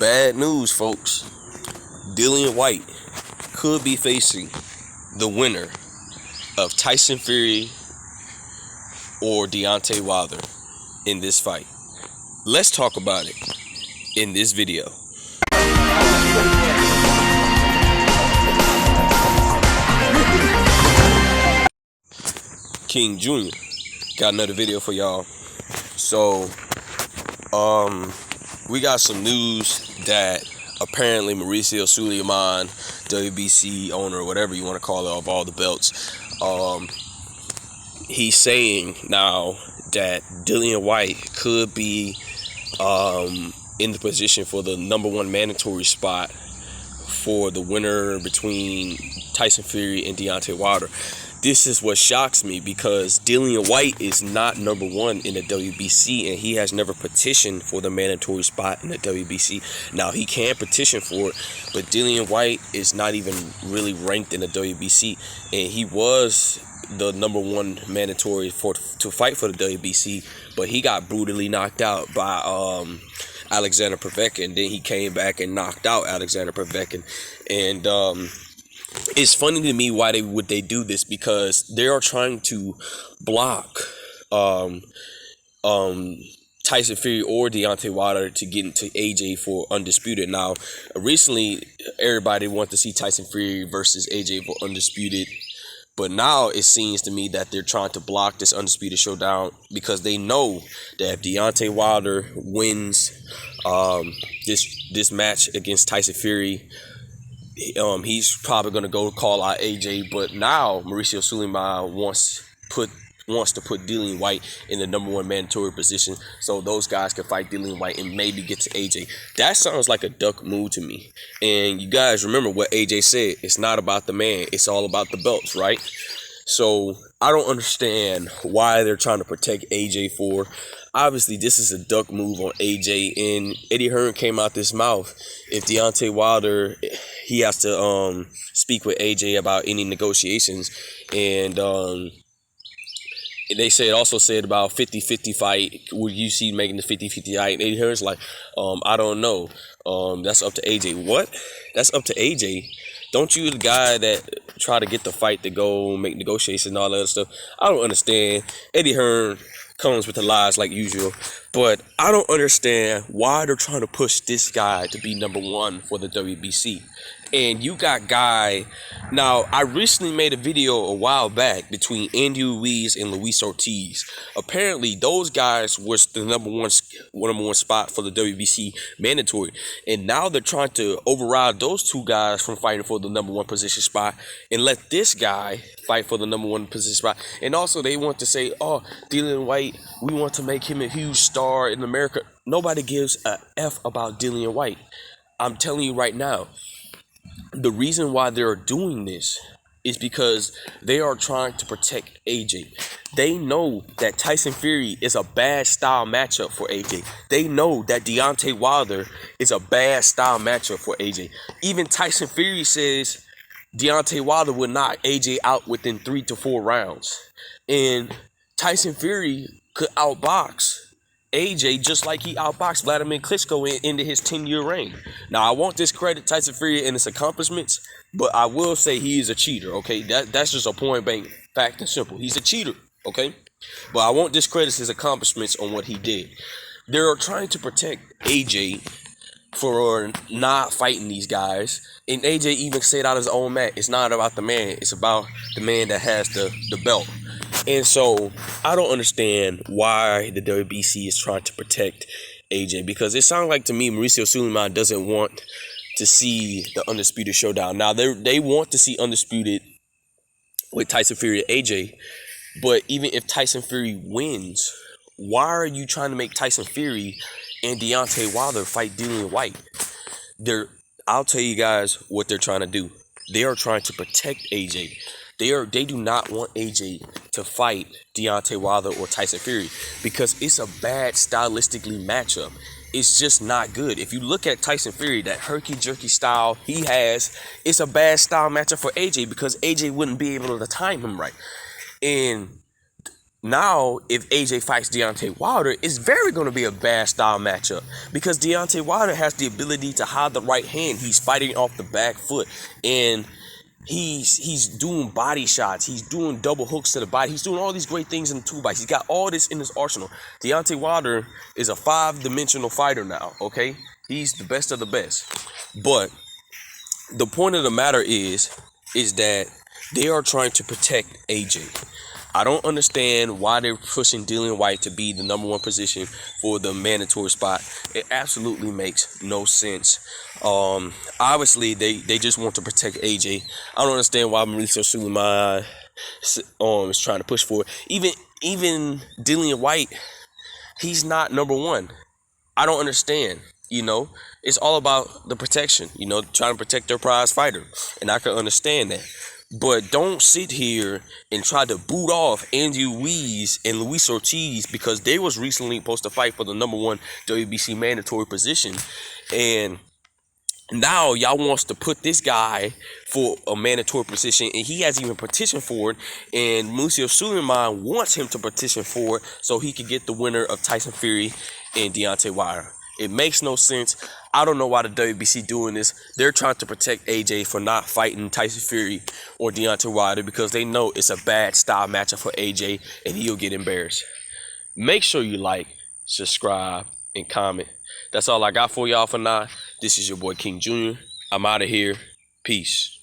Bad news, folks. Dillian Whyte could be facing the winner of Tyson Fury or Deontay Wilder in this fight. Let's talk about it in this video. King Jr. got another video for y'all. So, we got some news that apparently Mauricio Suleiman, WBC owner, or whatever you want to call it, of all the belts, he's saying now that Dillian Whyte could be in the position for the #1 mandatory spot for the winner between Tyson Fury and Deontay Wilder. This is what shocks me, because Dillian Whyte is not #1 in the WBC, and he has never petitioned for the mandatory spot in the WBC. Now, he can petition for it, but Dillian Whyte is not even really ranked in the WBC, and he was the #1 mandatory to fight for the WBC, but he got brutally knocked out by Alexander Povetkin. Then he came back and knocked out Alexander Povetkin, and it's funny to me why would they do this, because they are trying to block Tyson Fury or Deontay Wilder to get into AJ for Undisputed. Now, recently everybody wanted to see Tyson Fury versus AJ for Undisputed, but now it seems to me that they're trying to block this Undisputed showdown because they know that if Deontay Wilder wins this match against Tyson Fury, he's probably going to go call out AJ. But now Mauricio Suleiman wants to put Dillian Whyte in the #1 mandatory position so those guys can fight Dillian Whyte and maybe get to AJ. That sounds like a duck move to me. And you guys remember what AJ said. It's not about the man. It's all about the belts, right? So I don't understand why they're trying to protect AJ for. Obviously, this is a duck move on AJ, and Eddie Hearn came out this mouth. If Deontay Wilder, he has to speak with AJ about any negotiations, and they also said about 50-50 fight. Would you see making the 50-50 fight? And Eddie Hearn's like, I don't know. That's up to AJ. What? That's up to AJ? Don't you the guy that try to get the fight to go make negotiations and all that other stuff? I don't understand. Eddie Hearn comes with the lies like usual, but I don't understand why they're trying to push this guy to be #1 for the WBC. And you got guy. Now, I recently made a video a while back between Andy Ruiz and Luis Ortiz. Apparently, those guys was the #1 spot for the WBC mandatory, and now they're trying to override those two guys from fighting for the #1 position spot and let this guy fight for the #1 position spot. And also, they want to say, "Oh, Dillian Whyte, we want to make him a huge star in America." Nobody gives a F about Dillian Whyte. I'm telling you right now. The reason why they're doing this is because they are trying to protect AJ. They know that Tyson Fury is a bad style matchup for AJ. They know that Deontay Wilder is a bad style matchup for AJ. Even Tyson Fury says Deontay Wilder will knock AJ out within 3 to 4 rounds. And Tyson Fury could outbox AJ just like he outboxed Vladimir Klitschko into his 10-year reign. Now, I won't discredit Tyson Fury and his accomplishments, but I will say he is a cheater, okay? That's just a point blank fact and simple. He's a cheater, okay? But I won't discredit his accomplishments on what he did. They're trying to protect AJ for not fighting these guys. And AJ even said out his own mat, it's not about the man. It's about the man that has the belt. And so I don't understand why the WBC is trying to protect AJ, because it sounds like to me Mauricio Suleiman doesn't want to see the Undisputed showdown. Now, they want to see Undisputed with Tyson Fury and AJ, but even if Tyson Fury wins, why are you trying to make Tyson Fury and Deontay Wilder fight Dillian Whyte? I'll tell you guys what they're trying to do. They are trying to protect AJ. They do not want AJ to fight Deontay Wilder or Tyson Fury because it's a bad stylistically matchup. It's just not good. If you look at Tyson Fury, that herky-jerky style he has, it's a bad style matchup for AJ because AJ wouldn't be able to time him right. And Now, if AJ fights Deontay Wilder, it's very going to be a bad style matchup because Deontay Wilder has the ability to hide the right hand. He's fighting off the back foot, and he's doing body shots. He's doing double hooks to the body. He's doing all these great things in the toolbox. He's got all this in his arsenal. Deontay Wilder is a 5-dimensional fighter now, okay? He's the best of the best. But the point of the matter is that they are trying to protect AJ. I don't understand why they're pushing Dillian Whyte to be the #1 position for the mandatory spot. It absolutely makes no sense. Obviously, they just want to protect AJ. I don't understand why Mauricio Suleiman is trying to push for it. Even Dillian Whyte, he's not #1. I don't understand. It's all about the protection. Trying to protect their prize fighter, and I can understand that. But don't sit here and try to boot off Andy Ruiz and Luis Ortiz because they was recently supposed to fight for the #1 WBC mandatory position. And now y'all wants to put this guy for a mandatory position, and he hasn't even petitioned for it. And Mauricio Suleiman wants him to petition for it so he could get the winner of Tyson Fury and Deontay Wilder. It makes no sense. I don't know why the WBC doing this. They're trying to protect AJ for not fighting Tyson Fury or Deontay Wilder because they know it's a bad style matchup for AJ and he'll get embarrassed. Make sure you like, subscribe, and comment. That's all I got for y'all for now. This is your boy King Jr. I'm out of here. Peace.